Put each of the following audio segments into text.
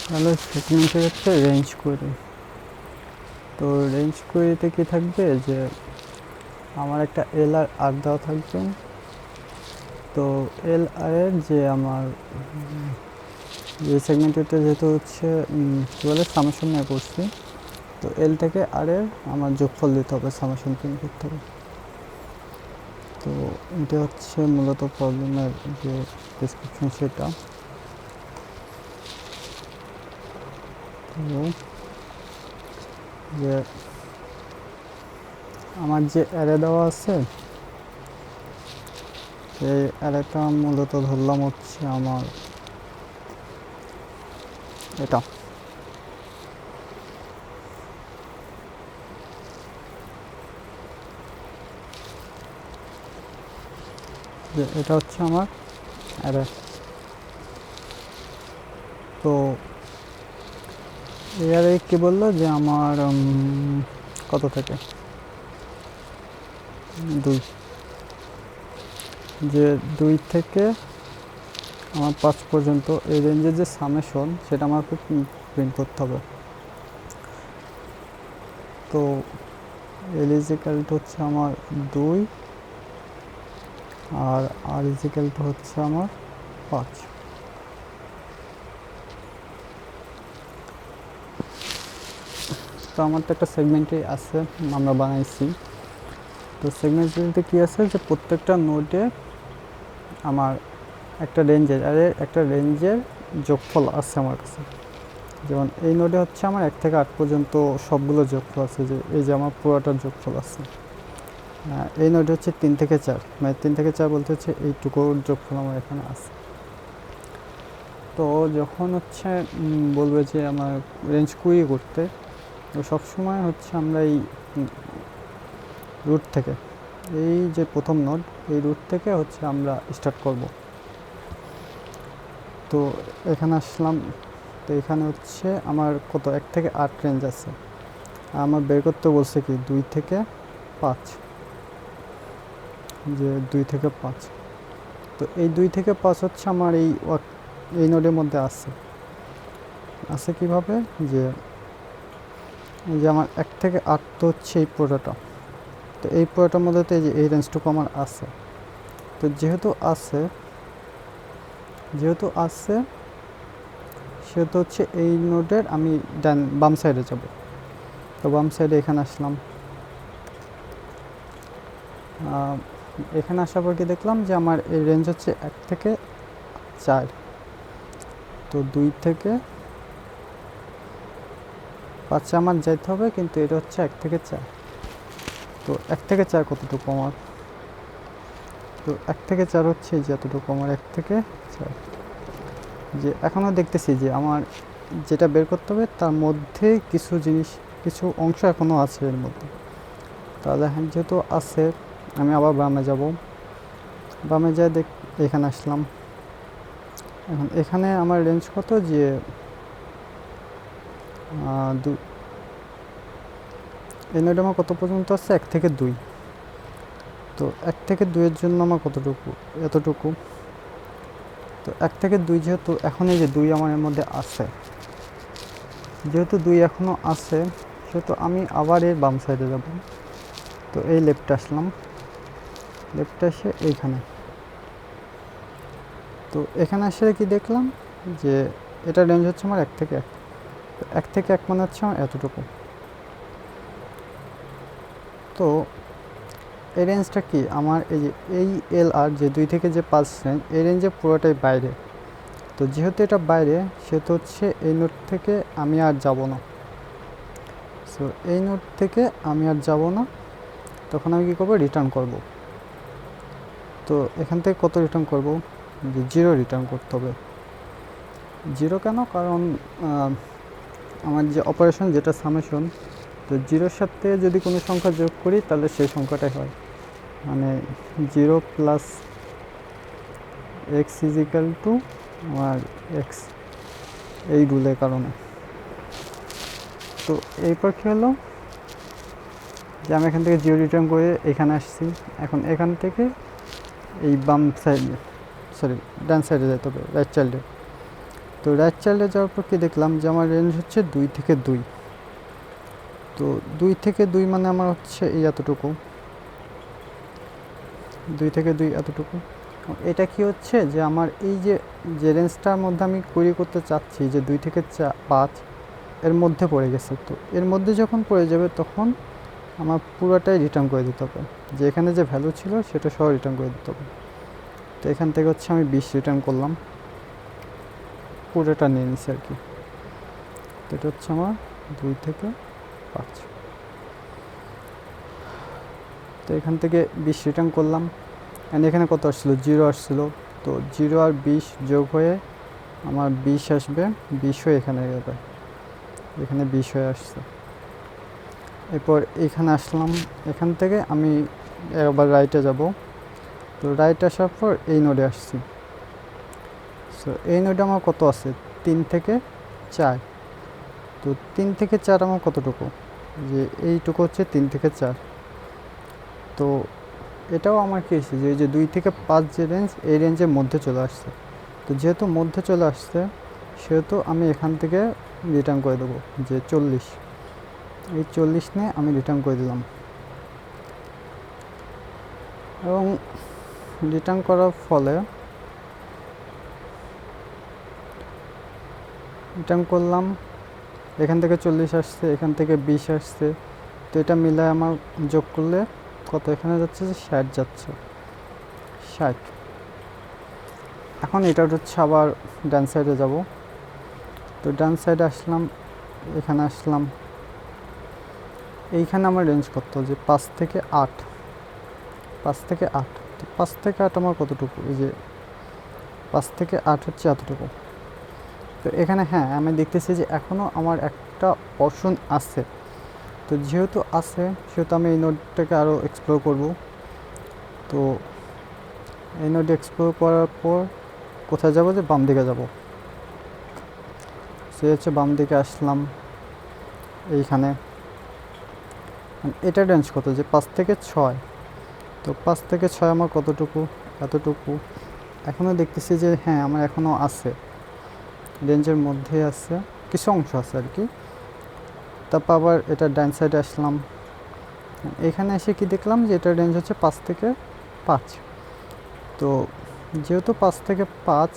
তাহলে সেগমেন্টের হচ্ছে রেঞ্জ কোয়েরি। তো রেঞ্জ কোয়েরিতে কী থাকবে যে আমার একটা এল আর আর দেওয়া থাকবে। তো এল আর এর যে আমার এই সেগমেন্টেরটা যেহেতু হচ্ছে কী বলে সামেশন নিয়ে করছি, তো এল থেকে আর এর আমার যোগফল দিতে হবে, সামেশন প্রিন্ট করতে হবে। তো এটা হচ্ছে মূলত প্রবলেমের যে ডিসক্রিপশন সেটা। তো যে আমার যে অ্যারে দেওয়া আছে, এই অ্যারেটা মূলত ধরলাম হচ্ছে আমার এটা। যে এটা হচ্ছে আমার অ্যারে। তো এই অ্যারে কী বললো যে আমার কত থেকে 2, যে 2 থেকে আমার 5 পর্যন্ত এই রেঞ্জের যে সামেশন সেটা আমাকে প্রিন্ট করতে হবে। তো এল ইজিক্যাল টু হচ্ছে আমার 2 আর আর ইজিক্যাল টু হচ্ছে আমার 5। তো আমার তো একটা সেগমেন্টই আছে, আমরা বানাইছি। তো সেগমেন্টে কী আছে যে প্রত্যেকটা নোডে আমার একটা রেঞ্জের যোগফল আছে আমার কাছে। যেমন এই নোডে হচ্ছে আমার 1 থেকে 8 পর্যন্ত সবগুলো যোগফল আছে, যে এই যে আমার পুরোটার যোগফল আছে। এই নোডে হচ্ছে 3 থেকে 4, মানে 3 থেকে 4 বলতে হচ্ছে এইটুকুর যোগফল আমার এখানে আছে। তো যখন হচ্ছে বলবে যে আমার রেঞ্জ কুইরি করতে, তো সবসময় হচ্ছে আমরা এই রুট থেকে, এই যে প্রথম নোড, এই রুট থেকে হচ্ছে আমরা স্টার্ট করব। তো এখানে আসলাম। তো এখানে হচ্ছে আমার কত 1 থেকে 8 রেঞ্জ আছে। আমার বের করতে বলছে কি 2 থেকে 5, যে 2 থেকে 5। তো এই 2 থেকে 5 হচ্ছে আমার এই নোডের মধ্যে আছে কিভাবে, যে আমার 1 থেকে 8 তো হচ্ছে এই পুরোটা। তো এই পুরোটার মধ্যে তো এই রেঞ্জটুকু আমার আছে। তো যেহেতু আছে সেহেতু হচ্ছে এই নোডের আমি বাম সাইডে যাব। তো বাম সাইডে এখানে আসলাম। এখানে আসার পর কি দেখলাম যে আমার এই রেঞ্জ হচ্ছে 1 থেকে 4। তো 2 থেকে 5 আমার যাইতে হবে, কিন্তু এটা হচ্ছে 1 থেকে 4। তো 1 থেকে 4 কতটুকু আমার, তো 1 থেকে 4 হচ্ছে যে এতটুকু আমার 1 থেকে 4। যে এখনও দেখতেছি যে আমার যেটা বের করতে হবে তার মধ্যে কিছু অংশ এখনও আছে এর মধ্যে। তাহলে যেহেতু আছে, আমি আবার বামে যাব। বামে যাই এখানে আসলাম। এখন এখানে আমার রেঞ্জ কত, যে এই নোডে আমার কত পর্যন্ত আছে, 1 থেকে 2। তো 1 থেকে 2-এর জন্য আমার এতটুকু। তো 1 থেকে 2 যেহেতু এখন এই যে 2 আমার এর মধ্যে আছে, যেহেতু 2 এখনও আছে, সেহেতু আমি আবার এর বাম সাইডে যাব। তো এই লেফটে আসলাম, লেফটে এসে এইখানে। তো এখানে এসে কি দেখলাম যে এটা রেঞ্জ হচ্ছে আমার 1 থেকে 1। তো 1 থেকে 1 মানে হচ্ছে আমার এতটুকু। তো এই রেঞ্জটা কি আমার, এই এল আর যে 2 থেকে যে 5 রেঞ্জ, এই রেঞ্জে পুরোটাই বাইরে। তো যেহেতু এটা বাইরে, সেহেতু হচ্ছে এই নোট থেকে আমি আর যাব না। সো এই নোট থেকে আমি আর যাব না, তখন আমি কী করবো, রিটার্ন করব। তো এখান থেকে কত রিটার্ন করব, যে 0 রিটার্ন করতে হবে। 0 কেন, কারণ আমার যে অপারেশন যেটা সামেশন, তো 0-র সাথে যদি কোনো সংখ্যা যোগ করি তাহলে সেই সংখ্যাটাই হয়, মানে 0 প্লাস এক্স ইজিক্যাল টু আমার এক্স, এই রুলের কারণে। তো এরপর কী হলো, যে আমি এখান থেকে 0 রিটার্ন করে এখানে আসছি। এখন এখান থেকে এই ডান সাইডে যেতে হবে, রাইট চাইল্ডে। তো রাইট চাইল্ডে যাওয়ার পর কি দেখলাম যে আমার রেঞ্জ হচ্ছে 2 থেকে 2। তো 2 থেকে 2 মানে আমার হচ্ছে এই এতটুকু, 2 থেকে 2 এতটুকু। এটা কি হচ্ছে যে আমার এই যে রেঞ্জটার মধ্যে আমি কোয়েরি করতে চাচ্ছি যে 2 থেকে 5 এর মধ্যে পড়ে গেছে। তো এর মধ্যে যখন পড়ে যাবে তখন আমার পুরোটাই রিটার্ন করে দিতে হবে, যে এখানে যে ভ্যালু ছিল সেটা সহ রিটার্ন করে দিতে হবে। তো এখান থেকে হচ্ছে আমি 20 রিটার্ন করলাম, পুরোটা নিয়ে নিছি আর কি। তো এটা হচ্ছে আমার 2 থেকে 5। তো এখান থেকে 20 রিটার্ন করলাম, অ্যান্ড এখানে কত আসছিলো, 0 আসছিলো। তো 0 আর 20 যোগ হয়ে আমার 20 আসবে, 20 হয়ে এখানে যাবে, এখানে 20 হয়ে আসছে। এরপর এখানে আসলাম, এখান থেকে আমি আবার রাইটে যাব। তো রাইট আসার পর এই নোডে আসছি। সো এই নোডে আমার কত আছে, 3 থেকে 4। তো 3 থেকে 4 আমার কতটুকু, যে এইটুকু হচ্ছে 3 থেকে 4। তো এটাও আমার কি হয়েছে যে এই যে 2 থেকে 5 যে রেঞ্জ, এই রেঞ্জের মধ্যে চলে আসছে। তো যেহেতু মধ্যে চলে আসছে সেহেতু আমি এখান থেকে রিটার্ন করে দেবো যে 40। এই 40 নিয়ে আমি রিটার্ন করে দিলাম, এবং রিটার্ন করার ফলে রিটার্ন করলাম, এখান থেকে 40 আসছে, এখান থেকে 20 আসছে। তো এটা মিলে আমার যোগ করলে কত এখানে যাচ্ছে, যে 60 যাচ্ছে, 60। এখন এটা হচ্ছে আবার ডান সাইডে যাব। তো ডান সাইডে আসলাম, এখানে আসলাম, এইখানে আমার রেঞ্জ কত, যে 5 থেকে 8, 5 থেকে 8। তো 5 থেকে 8 আমার কতটুকু, এই যে 5 থেকে 8 হচ্ছে এতটুকু। তো এখানে হ্যাঁ আমি দেখতেছি যে এখনও আমার একটা অপশন আছে। তো যেহেতু আছে সেহেতু আমি এই নোটটাকে আরও এক্সপ্লোর করব। তো এই নোট এক্সপ্লোর করার পর কোথায় যাব, যে বাম দিকে যাব। সে হচ্ছে বাম দিকে আসলাম, এইখানে এটা রেঞ্জ কত, যে 5 থেকে 6। তো 5 থেকে 6 আমার কতটুকু, এতটুকু। এখনও দেখতেছি যে হ্যাঁ আমার এখনও আছে, রেঞ্জের মধ্যে আছে, কিছু অংশ আছে আর কি। তারপর আবার এটা ডান সাইডে আসলাম, এখানে এসে কি দেখলাম যে এটার রেঞ্জ হচ্ছে 5 থেকে 5। তো যেহেতু 5 থেকে 5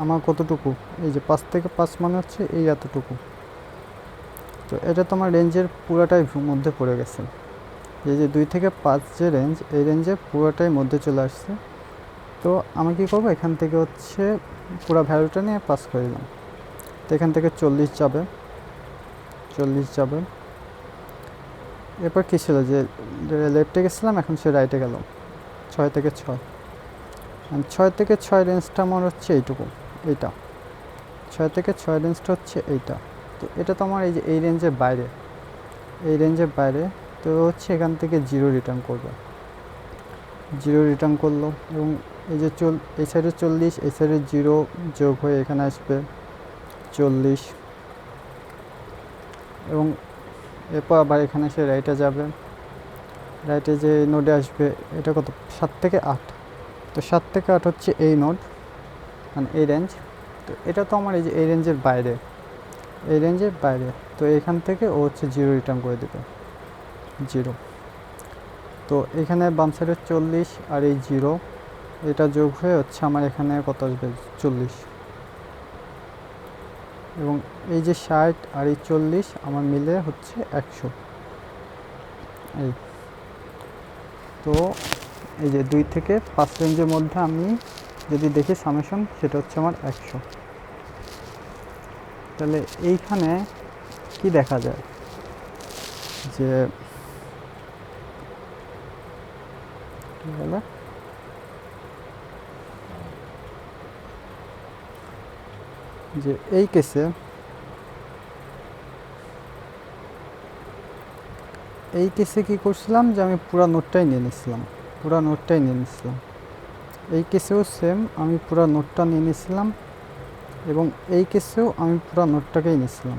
আমার কতটুকু, এই যে 5 থেকে 5 মানে হচ্ছে এই এতটুকু। তো এটা তো আমার রেঞ্জের পুরোটাই মধ্যে পড়ে গেছে, এই যে 2 থেকে 5 যে রেঞ্জ, এই রেঞ্জের পুরোটাই মধ্যে চলে আসছে। তো আমি কী করবো, এখান থেকে হচ্ছে পুরো ভ্যালুটা নিয়ে পাস করে দিলাম। তো এখান থেকে 40 যাবে, 40 যাবে। এরপর কী ছিল, যে লেফটে গেছিলাম, এখন সে রাইটে গেল, 6 থেকে 6। 6 থেকে 6 রেঞ্জটা আমার হচ্ছে এইটুকু, এইটা 6 থেকে 6 রেঞ্জটা হচ্ছে এইটা। তো এটা তো আমার এই যে এই রেঞ্জের বাইরে, এই রেঞ্জের বাইরে। তো হচ্ছে এখান থেকে 0 রিটার্ন করবে, 0 রিটার্ন করলো, এবং এই যে এই সাইডে 40, এই সাইডে 0 যোগ হয়ে এখানে আসবে 40, এবং এরপর আবার এখানে এসে রাইটে যাবে, রাইটে যে নোডে আসবে, এটা কত 7 থেকে 8। তো 7 থেকে 8 হচ্ছে এই নোড, মানে এই রেঞ্জ। তো এটা তো আমার এই যে এই রেঞ্জের বাইরে, এই রেঞ্জের বাইরে। তো এখান থেকে ও হচ্ছে 0 রিটার্ন করে দেবে, 0। তো এখানে বাম সাইডে 40 আর এই 0, এটা যোগ হয়ে হচ্ছে আমার এখানে কত আসবে, 40। এবং এই যে 60 আর এই 40 আমার মিলে হচ্ছে 100। এই তো এই যে 2 থেকে 5 রেঞ্জের মধ্যে আমি যদি দেখি সামেশন, সেটা হচ্ছে আমার 100। তাহলে এইখানে কি দেখা যায়, যে কি বলে, যে এই কেসে কি করছিলাম, যে আমি পুরো নোটটাই নিয়ে নিছিলাম, পুরো নোটটাই নিয়ে নিছিলাম। এই কেসেও সেম, আমি পুরো নোটটা নিয়ে নিছিলাম, এবং এই কেসেও আমি পুরো নোটটাকেই নিছিলাম।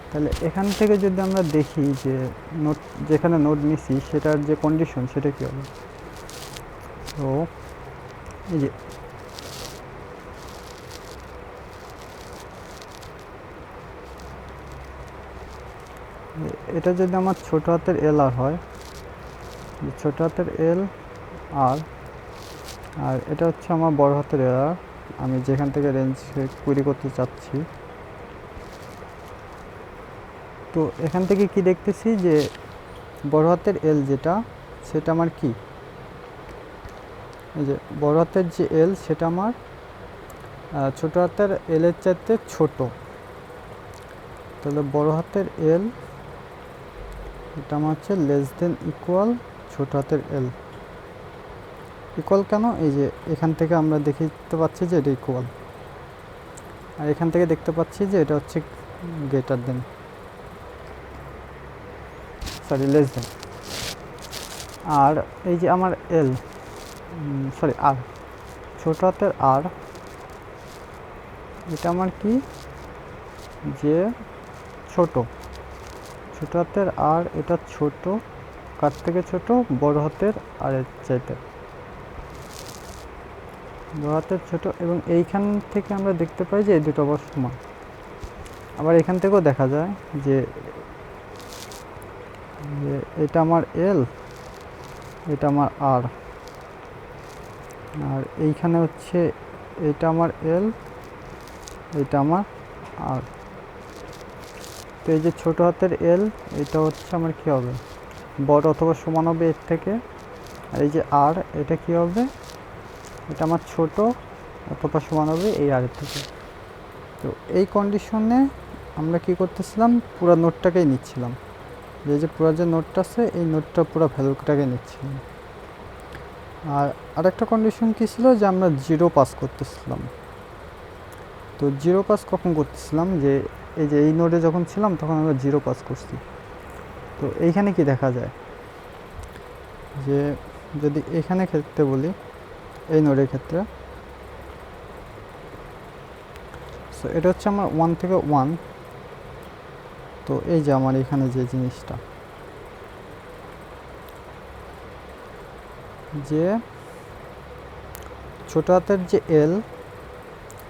তাহলে এখান থেকে যদি আমরা দেখি যে নোট, যেখানে নোট নিছি সেটার যে কন্ডিশন সেটা কী হবে। তো এই যে এটা যদি আমার ছোট হাতের এল আর হয়, ছোট হাতের এল আর আর এটা হচ্ছে আমার বড় হাতের এল আর, আমি যেখান থেকে রেঞ্জ কুইরি করতে চাচ্ছি। তো এখান থেকে কি দেখতেছি যে বড় হাতের এল যেটা, সেটা আমার কি, এই যে বড় হাতের যে এল সেটা আমার ছোট হাতের এল এর চাইতে ছোট। তাহলে বড় হাতের এল এটা আমার হচ্ছে লেস দেন ইকুয়াল ছোট হাতের এল। ইকুয়াল কেন, এই যে এখান থেকে আমরা দেখতে পাচ্ছি যে এটা ইকুয়াল, আর এখান থেকে দেখতে পাচ্ছি যে এটা হচ্ছে greater than, sorry less than. আর এই যে আমার এল, সরি আর, ছোট হাতের আর, এটা আমার কি, যে ছোট হাতের আর, এটা ছোট, কার থেকে ছোট, বড় হাতের আর এর চাইতে বড় হাতের ছোট। এবং এইখান থেকে আমরা দেখতে পাই যে এই দুটো আবার সমান। আবার এখান থেকেও দেখা যায় যে এটা আমার এল, এটা আমার আর, আর এইখানে হচ্ছে এটা আমার এল, এটা আমার আর। তো এই যে ছোট হাতের এল, এটা হচ্ছে আমার কি হবে, বড় অথবা সমান হবে এর থেকে। আর এই যে আর, এটা কি হবে, এটা আমার ছোট অথবা সমান হবে এই আর এর থেকে। তো এই কন্ডিশনে আমরা কি করতেছিলাম, পুরো নোটটাকেই নিচ্ছিলাম, যে পুরো যে নোটটা আছে এই নোটটা পুরো ভ্যালুটাকে নিচ্ছিলাম। আর আরেকটা কন্ডিশন কী ছিল, যে আমরা জিরো পাস করতেছিলাম। তো জিরো পাস কখন করতেছিলাম, যে এই যে এই নোডে যখন ছিলাম তখন আমরা জিরো পাস করছি। তো এইখানে কি দেখা যায়, যে যদি এখানে ক্ষেত্রে বলি, এই নোডের ক্ষেত্রে, সো এটা হচ্ছে আমার 1 থেকে 1। তো এই যে আমার এখানে যে জিনিসটা, যে ছোট হাতের যে এল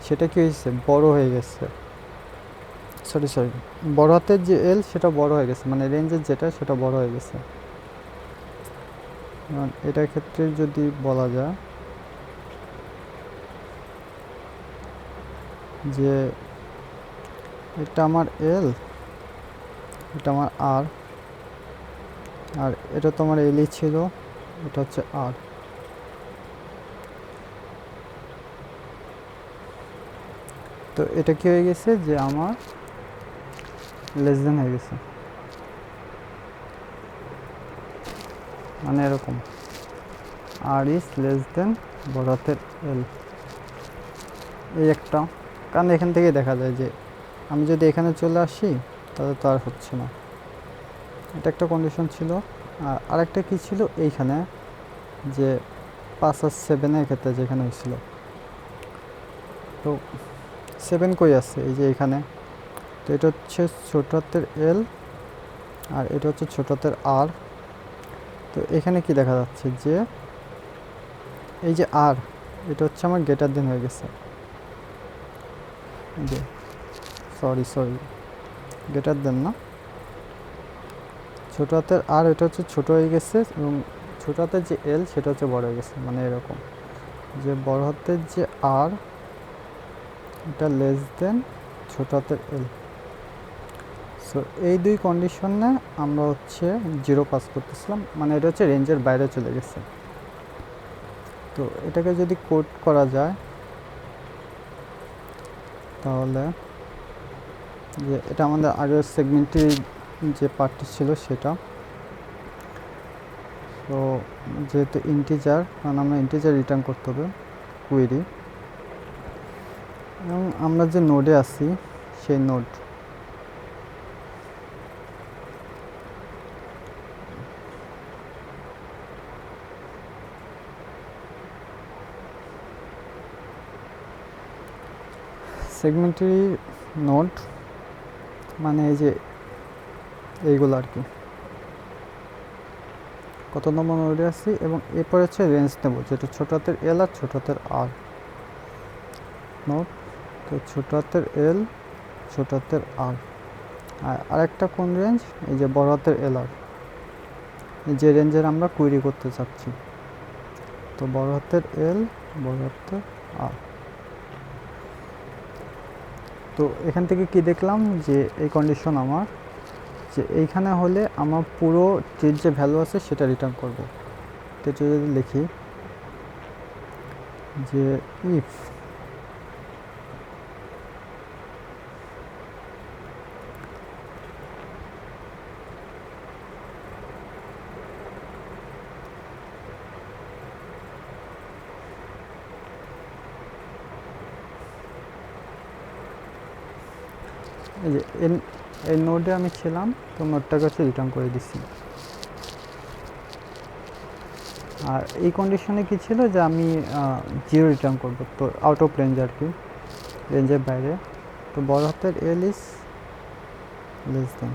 সেটা কি হয়েছে, বড় হয়ে গেছে, সরি বড় হাতের যে এল সেটা বড় হয়ে গেছে, মানে রেঞ্জের যেটা সেটা বড় হয়ে গেছে। এটার ক্ষেত্রে যদি বলা যায় যে এটা আমার এল, এটা আমার আর, আর এটা তো আমার এলই ছিল, এটা হচ্ছে আর। তো এটা কি হয়ে গেছে, যে আমার লেস দেন হয়ে গেছে, মানে এরকম আর ইজ লেস দেন বড় হাতের এল। এই একটা, কারণ এখান থেকে দেখা যায় যে আমি যদি এখানে চলে আসি তাহলে তো আর হচ্ছে না। এটা একটা কন্ডিশন ছিল। আর আরেকটা কী ছিল, এইখানে যে 5 আর 7-এর ক্ষেত্রে যেখানে হয়েছিল, তো 7 কই আছে, এই যে এখানে। তো এটা হচ্ছে ছোট হাতের এল, আর এটা হচ্ছে ছোট হাতের আর। তো এখানে কি দেখা যাচ্ছে, যে এই যে আর, এটা হচ্ছে আমার গ্রেটার দেন হয়ে গেছে, যে সরি গ্রেটার দেন না, ছোট হাতের আর, এটা হচ্ছে ছোট হয়ে গেছে, এবং ছোট হাতের যে এল সেটা হচ্ছে বড় হয়ে গেছে, মানে এরকম যে বড় হাতের যে আর এটা লেস দেন ছোট হাতের এল। সো এই দুই কন্ডিশনে আমরা হচ্ছে জিরো পাস করতেছিলাম, মানে এটা হচ্ছে রেঞ্জের বাইরে চলে গেছে। তো এটাকে যদি কোড করা যায়, তাহলে যে এটা আমাদের আগের সেগমেন্টের যে পার্টটি ছিল সেটা। তো যেহেতু ইন্টিজার, কারণ আমরা ইন্টিজার রিটার্ন করতে হবে কুয়েরি, এবং আমরা যে নোডে আছি সেই নোড, সেগমেন্টারি নোড মানে এই যে এইগুলো আর কি, কত নম্বর নোডে আছি, এবং এরপর হচ্ছে রেঞ্জ নেব, যেটা ছোট হাতের এল আর ছোট হাতের আর নোড। তো ছোট হাতের এল, ছোট হাতের আর, আর আরেকটা কোন রেঞ্জ, এই যে বড় হাতের এলআর, যে রেঞ্জের আমরা কুইরি করতে চাচ্ছি। তো বড় হাতের এল, বড় হাতের আর। তো এখান থেকে কি দেখলাম যে এই কন্ডিশন আমার, যে এইখানে হলে আমার পুরো ট্রির যে ভ্যালু আছে সেটা রিটার্ন করব। তো এটা যদি লিখি যে ইফ এই যে এই নোডে আমি ছিলাম, তো নোডটাকে হচ্ছে রিটার্ন করে দিচ্ছি। আর এই কন্ডিশনে কি ছিল যে আমি 0 রিটার্ন করব, তো আউট অফ রেঞ্জ আর কি, রেঞ্জের বাইরে। তো বড় হাতের এল ইজ লেস দেন,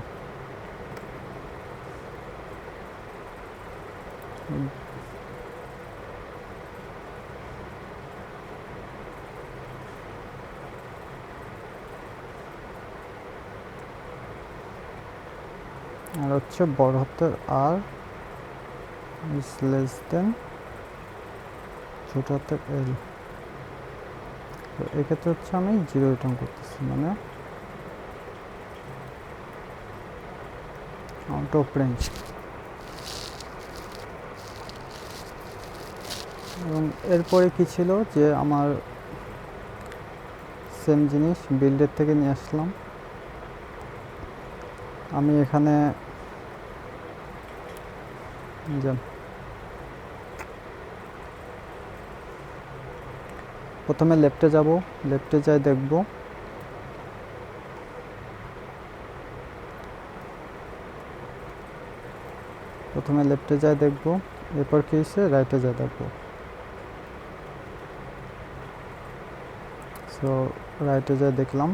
আর হচ্ছে বড় হাতের আর ইজ লেস দেন ছোট হাতের এল। তো এক্ষেত্রে হচ্ছে আমি 0 রিটার্ন করতেছি, মানে আউট অফ রেঞ্জ। এবং এরপরে কি ছিল যে আমার সেম জিনিস বিল্ডের থেকে নিয়ে আসলাম। আমি এখানে প্রথমে লেফটে যাব, লেফটে যাই দেখব প্রথমে লেফটে যাই দেখব, এরপর কি হয়েছে রাইটে যাই দেখব। সো রাইটে যাই দেখলাম,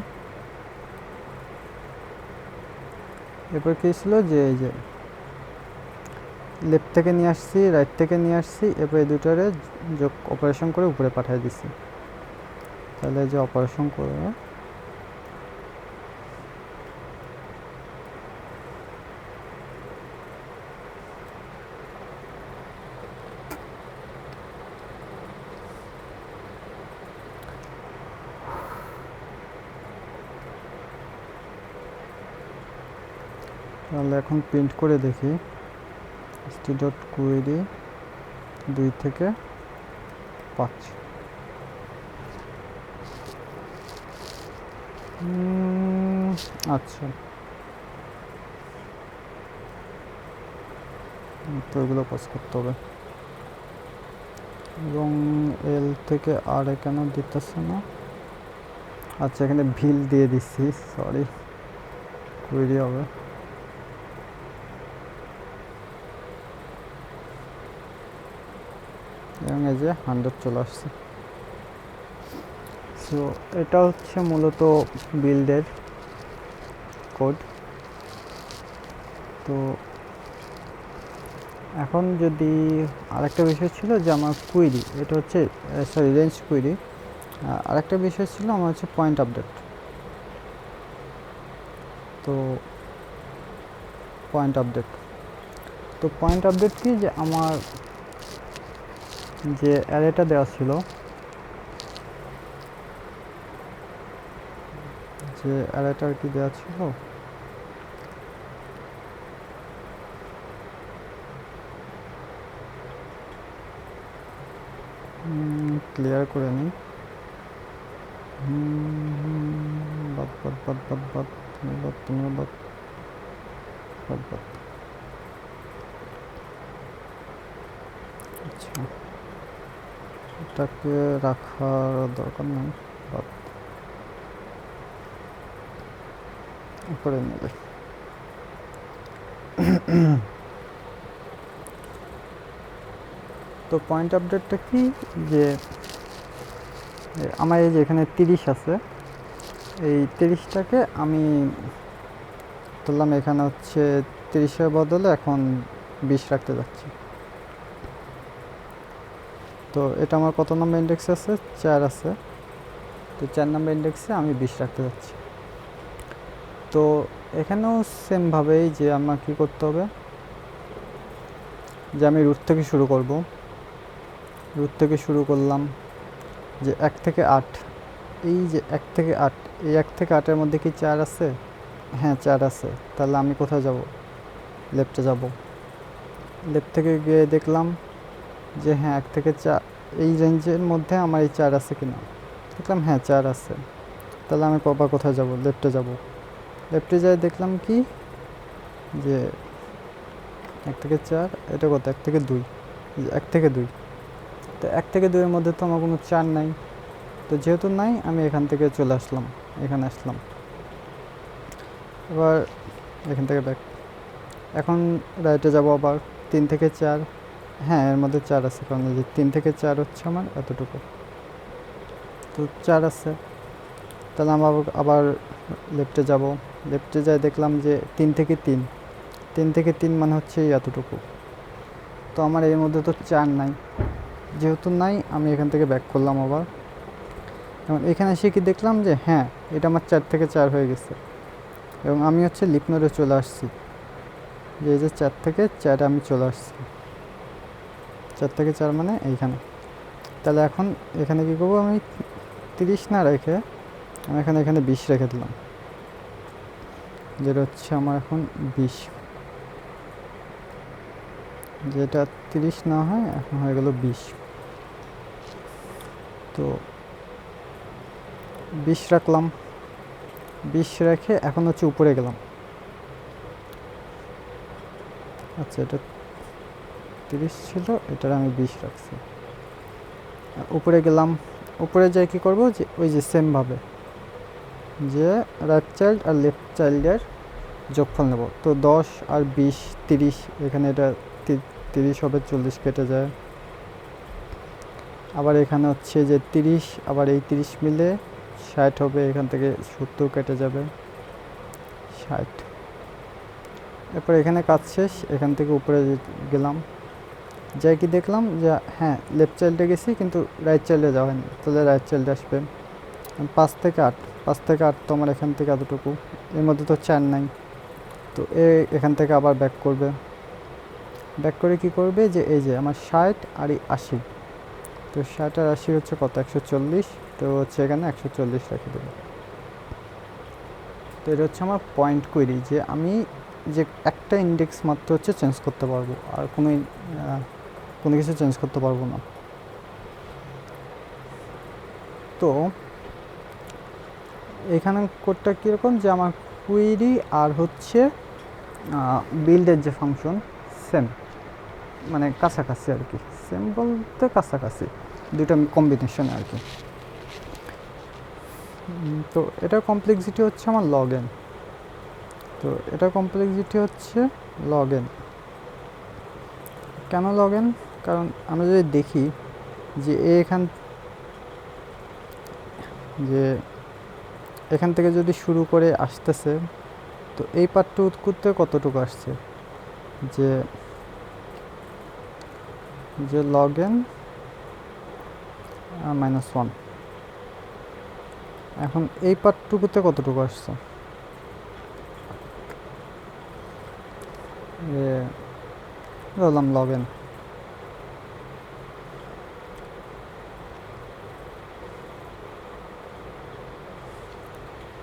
এরপর কি ছিল যে এই যে লেফট থেকে নিয়ে আসছি, রাইট থেকে নিয়ে আসছি, এরপর এই দুটারে যোগ অপারেশন করে উপরে পাঠিয়ে দিছি। তাহলে যে অপারেশন করে তাহলে এখন প্রিন্ট করে দেখি st.query 2 থেকে 5। আচ্ছা, তো এগুলো পাস করতে হবে। এবং এল থেকে আর কেন দিতেছে না? আচ্ছা, এখানে ভিল দিয়ে দিচ্ছি, সরি, কুইরি হবে। এবং এই যে 100 চলে আসছে। সো এটা হচ্ছে মূলত বিল্ডের কোড। তো এখন যদি আরেকটা বিষয় ছিল যে আমার কুইরি, এটা হচ্ছে সরি রেঞ্জ কুইরি। আরেকটা বিষয় ছিল আমার হচ্ছে পয়েন্ট আপডেট। তো পয়েন্ট আপডেট কি, যে আমার যে অ্যারেটা দেওয়া ছিল, যে অ্যারেটা আর কি দেওয়া ছিল, ক্লিয়ার করে নিই। আচ্ছা, এটাকে রাখার দরকার নেই, করে নেবে। তো পয়েন্ট আপডেটটা কি, যে আমার এই যে এখানে 30 আছে, এই 30টাকে আমি ধরলাম এখানে হচ্ছে 30-এর বদলে এখন 20 রাখতে যাচ্ছি। তো এটা আমার কত নম্বর ইন্ডেক্স আছে? 4 আছে। তো 4 নম্বর ইন্ডেক্সে আমি 20 রাখতে যাচ্ছি। তো এখানেও সেমভাবেই যে আমার কী করতে হবে, যে আমি রুট থেকে শুরু করব। রুট থেকে শুরু করলাম, যে 1 থেকে 8, এই যে 1 থেকে 8, এই 1 থেকে 8-এর মধ্যে কি 4 আছে? হ্যাঁ 4 আছে। তাহলে আমি কোথায় যাব? লেফটে যাব। লেফট থেকে গিয়ে দেখলাম যে হ্যাঁ 1 থেকে 4 এই রেঞ্জের মধ্যে আমার এই 4 আছে কিনা। দেখলাম হ্যাঁ 4 আছে। তাহলে আমি আবার কোথায় যাব? লেফটে যাব। লেফটে যাই দেখলাম কি যে 1 থেকে 4, এটা কত? 1 থেকে 2, 1 থেকে 2। তো 1 থেকে 2-এর মধ্যে তো আমার কোনো 4 নাই। তো যেহেতু নাই, আমি এখান থেকে চলে আসলাম, এখানে আসলাম। এবার এখান থেকে ব্যাক। এখন রাইটে যাব আবার 3 থেকে 4। হ্যাঁ এর মধ্যে 4 আছে, কারণ এই যে 3 থেকে 4 হচ্ছে আমার এতটুকু, তো 4 আছে। তাহলে আমি আবার লেফটে যাব। লেফটে যাই দেখলাম যে 3 থেকে 3, 3 থেকে 3 মানে হচ্ছে এতটুকু। তো আমার এর মধ্যে তো 4 নাই। যেহেতু নাই, আমি এখান থেকে ব্যাক করলাম আবার। এবং এখানে এসে কি দেখলাম যে হ্যাঁ এটা আমার 4 থেকে 4 হয়ে গেছে, এবং আমি হচ্ছে লিফ নোডে চলে আসছি। যে এই যে 4 থেকে 4 আমি চলে আসছি, 4 থেকে 4 মানে এইখানে। তাহলে এখন এখানে কী করবো, আমি 30 না রেখে আমি এখানে 20 রেখে দিলাম, যেটা হচ্ছে আমার এখন 20, যেটা 30 না হয় এখন হয়ে গেল 20। তো 20 রাখলাম। 20 রেখে এখন হচ্ছে উপরে গেলাম। আচ্ছা এটা 30 ছিল, এটার আমি 20 রাখছি। উপরে গেলাম। উপরে যাই কী করবো, যে ওই যে সেমভাবে যে রাইট চাইল্ড আর লেফট চাইল্ডের যোগফল নেব। তো 10 আর 20 30, এখানে এটা 30 হবে, 40 কেটে যায়। আবার এখানে হচ্ছে যে 30, আবার এই 30 মিলে 60 হবে, এখান থেকে 70 কেটে যাবে, 60। এরপর এখানে কাজ শেষ, এখান থেকে উপরে গেলাম। যাই কি দেখলাম যে হ্যাঁ লেফট চাইল্ডে গেছি কিন্তু রাইট চাইল্ডে যাওয়া হয়নি, তাহলে রাইট চাইল্ডে আসবে। 5 থেকে 8, 5 থেকে 8 তো আমার এখান থেকে এতটুকু, এর মধ্যে তো 4 নাই। তো এখান থেকে আবার ব্যাক করবে। ব্যাক করে কি করবে, যে এই যে আমার 60 আর এই 80, তো 60 আর 80 হচ্ছে কত? 140। তো হচ্ছে এখানে 140 রেখে দেবে। তো এটা হচ্ছে আমার পয়েন্ট কোয়েরি, যে আমি যে একটা ইন্ডেক্স মাত্র হচ্ছে চেঞ্জ করতে পারবো, আর কোনো কিছু চেঞ্জ করতে পারবো না। তো এখানে কোডটা কীরকম, যে আমার কুইরি আর হচ্ছে বিল্ডের যে ফাংশন সেম, মানে কাছাকাছি আর কি, সেম বলতে কাছাকাছি, দুইটা কম্বিনেশনে আর কি। তো এটার কমপ্লেক্সিটি হচ্ছে আমার লগ এন। তো এটার কমপ্লেক্সিটি হচ্ছে লগ এন। কেন লগ এন? কারণ আমরা যদি দেখি যে এখান থেকে যদি শুরু করে আসতেছে, তো এই পার্টটু করতে কতটুকু আসছে, যে লগ এন -1, এখন এই পার্টটুকুতে কতটুকু আসছে, ধরলাম লগ এন।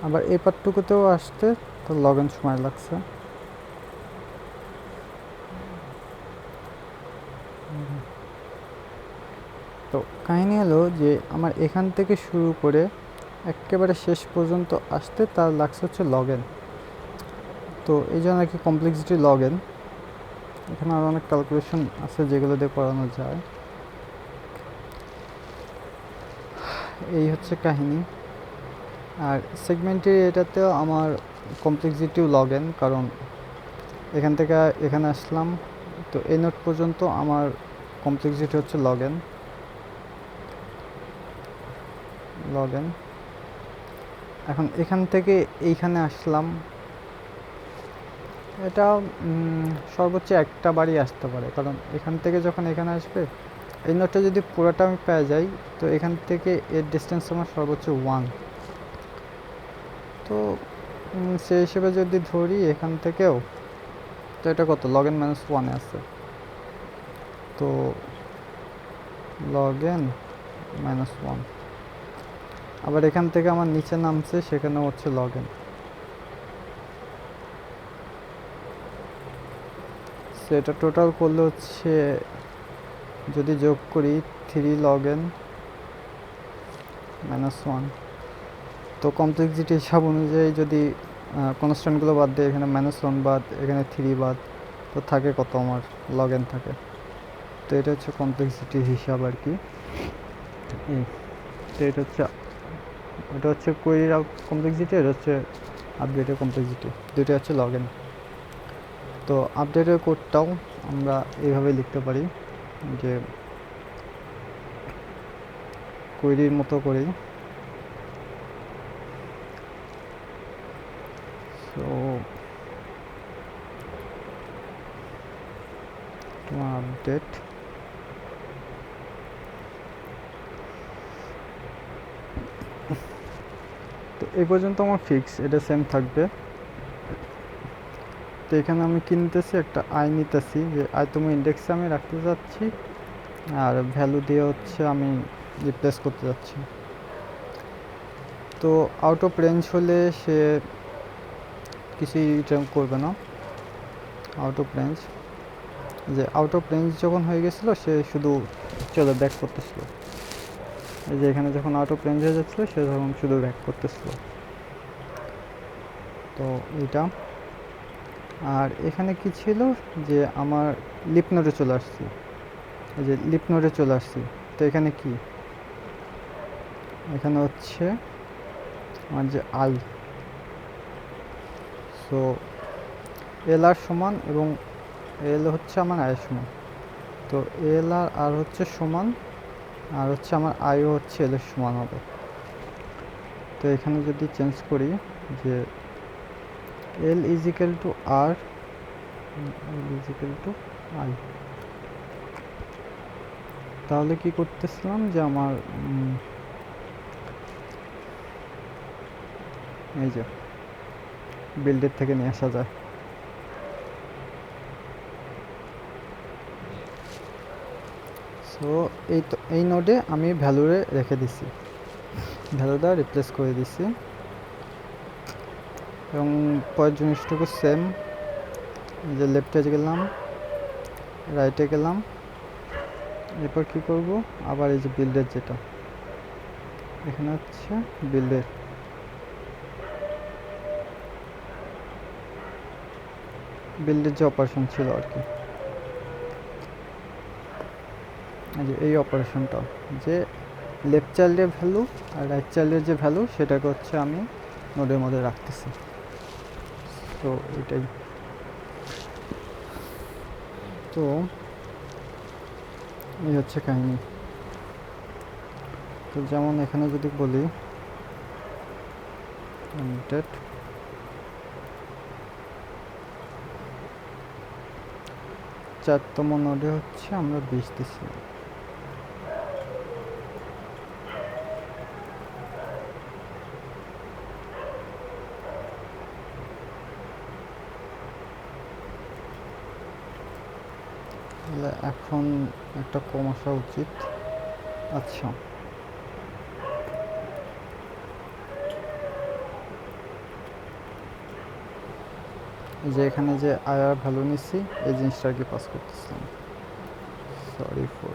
আবার এই পার্টটুকুতেও আসতে তো লগ এন সময় লাগছে। তো কাহিনী হলো যে আমার এখান থেকে শুরু করে একেবারে শেষ পর্যন্ত আসতে তার লাগছে হচ্ছে লগ এন। তো এই জন্য আর কি কমপ্লেক্সিটি লগ এন। এখানে আরও অনেক ক্যালকুলেশন আছে যেগুলো দিয়ে করানো যায়। এই হচ্ছে কাহিনী। আর সেগমেন্টের এটাতেও আমার কমপ্লেক্সিটিও লগ এন, কারণ এখান থেকে এখানে আসলাম, তো এই নোট পর্যন্ত আমার কমপ্লেক্সিটি হচ্ছে লগ এন। এখন এখান থেকে এইখানে আসলাম, এটা সর্বোচ্চ একটা বারই আসতে পারে, কারণ এখান থেকে যখন এখানে আসবে, এই নোটটা যদি পুরোটা আমি পেয়ে যাই, তো এখান থেকে এর ডিস্টেন্স আমার সর্বোচ্চ 1। তো সেই হিসেবে যদি ধরি এখান থেকেও, তো এটা কত log n minus 1 এ আছে, তো log n minus 1, আবার এখান থেকে আমার নিচে নামছে সেখানে হচ্ছে log n, সেটা টোটাল করলে হচ্ছে যদি যোগ করি 3 log n minus 1, তো কমপ্লেক্সিটি হিসাব অনুযায়ী যদি কনস্ট্যান্টগুলো বাদ দিয়ে এখানে -1 বাদ, এখানে 3 বাদ, তো থাকে কত আমার log n থাকে। তো এটা হচ্ছে কমপ্লেক্সিটির হিসাব আর কি। তো এটা হচ্ছে কোয়েরির কমপ্লেক্সিটি, এটা হচ্ছে আপডেটের কমপ্লেক্সিটি, দুটো হচ্ছে log n। তো আপডেটের কোডটাও আমরা এইভাবে লিখতে পারি যে কোয়েরির মতো করেই। সো তোমার আপডেট তো এই পর্যন্ত আমার ফিক্স, এটা সেম থাকবে। তো এখানে আমি কিনতেছি একটা আই নিতেছি, যে আইতম ইন্ডেক্সে আমি রাখতে যাচ্ছি, আর ভ্যালু দিয়ে হচ্ছে আমি রিপ্লেস করতে যাচ্ছি। তো আউট অফ রেঞ্জ হলে সে কিছুই রিটার্ন করবে না। আউট অফ রেঞ্জ, যে আউট অফ রেঞ্জ যখন হয়ে গেছিলো সে শুধু চলে ব্যাক করতেছিল, এই যে এখানে যখন আউট অফ রেঞ্জ হয়ে যাচ্ছিলো সে তখন শুধু ব্যাক করতেছিল। তো এইটা, আর এখানে কি ছিল যে আমার লিপ নোডে চলে আসছি, এই যে লিপ নোডে চলে আসছি। তো এখানে কি, এখানে হচ্ছে আমার যে আই, সো এল আর সমান, এবং এল হচ্ছে আমার আয়ের সমান, তো এল আর হচ্ছে সমান, আর হচ্ছে আমার আইও হচ্ছে এল এর সমান হবে। তো এখানে যদি চেঞ্জ করি যে L is equal to R, L is equal to I, তাহলে কি করতেছিলাম যে আমার এই যে বিল্ডের থেকে নিয়ে আসা যায়। সো এই নোডে আমি ভ্যালুরে রেখে দিছি, ভ্যালুটা রিপ্লেস করে দিছি, এবং পরের জিনিসটুকু সেম, যে লেফটে গেলাম, রাইটে গেলাম, এরপর কি করব, আবার এই যে বিল্ডের যেটা এখানে হচ্ছে বিল্ডের যে অপারেশন ছিল আর কি, এই অপারেশনটা, যে লেফট চাইল্ডের ভ্যালু আর রাইট চাইল্ডের যে ভ্যালু সেটাকে হচ্ছে আমি নোডের মধ্যে রাখতেছি। তো এটাই, তো এই হচ্ছে কাহিনী। তো যেমন এখানে যদি বলি আপডেট, চারতম নোডে হচ্ছে আমরা 20 দিচ্ছি, এখন একটা কম আসা উচিত। আচ্ছা, যে এখানে যে আয়ার ভ্যালু নিচ্ছি এই জিনিসটা আর কি পাস করতেছিলাম। সরি ফর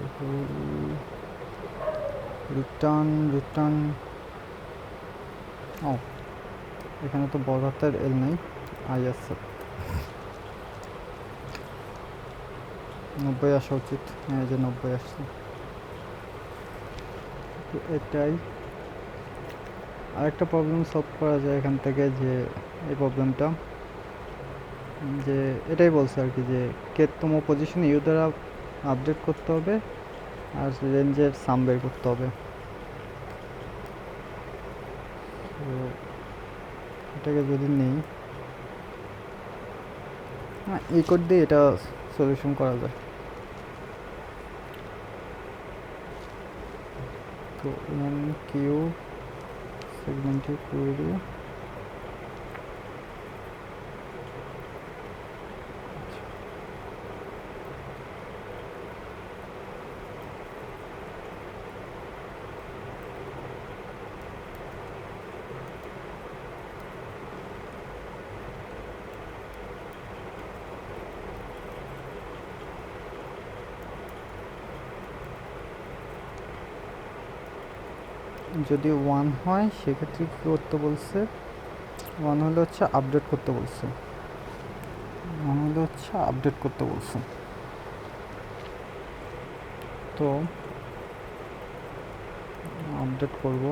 রিটার্ন, ও এখানে তো বড় হাতের এল নেই, আই আছে, 90 আসা উচিত, হ্যাঁ এই যে 90 আসছে। তো এটাই আরেকটা প্রবলেম সলভ করা যায় এখান থেকে, যে এই প্রবলেমটা, যে এটাই বলছে আর কি, যে কেতম পজিশনে ইউ দ্বারা আপডেট করতে হবে আর রেঞ্জের সাম বের করতে হবে। তো এটাকে যদি নেই, হ্যাঁ এই কোড দিয়ে এটা সলিউশন করা যায়। তো এন কিউ সেগমেন্টের কোয়েরি, যদি 1 হয় সেক্ষেত্রে কী করতে বলছে, 1 হলে হচ্ছে আপডেট করতে বলছে, 1 হলে হচ্ছে আপডেট করতে বলছে। তো আপডেট করব।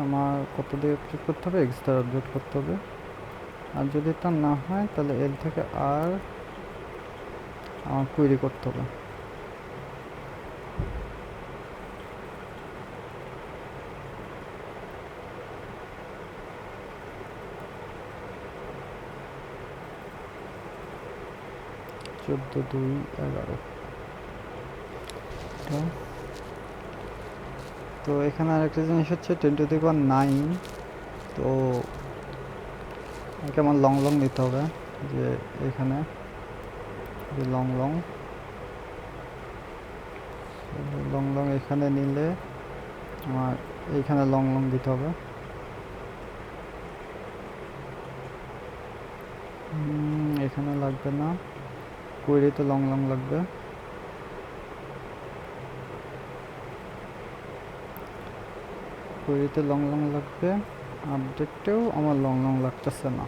আমার কত দিয়ে আপডেট করতে হবে, এক্স দ্বারা আপডেট করতে হবে। আর যদি তা না হয় তাহলে এল থেকে আর আমার কুয়েরি করতে হবে। চোদ্দো 2 11। তো এখানে আরেকটা জিনিস হচ্ছে 10⁹9। তো একে আমার লং লং নিতে হবে, যে এখানে যে লং লং লং লং এখানে নিলে আমার এইখানে লং লং দিতে হবে। এখানে লাগবে না, কোয়েরিতে লং লং লাগবে। কোয়েরিতে লং লং লাগবে, আপডেটেও আমার লং লং লাগতেছে না।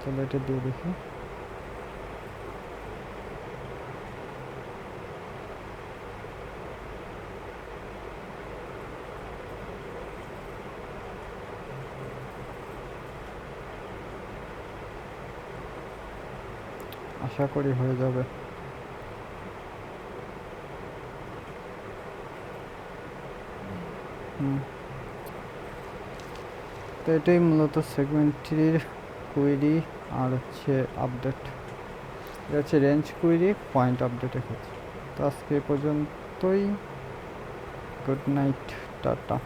চলো এটা দিয়ে দেখি। আশা করি হয়ে যাবে। তো এটাই মূলত সেগমেন্টটির কুয়েরি আর হচ্ছে আপডেট। এটা হচ্ছে রেঞ্জ কুয়েরি, পয়েন্ট আপডেটের ক্ষেত্রে। তো আজকে এ পর্যন্তই। Good night, tata.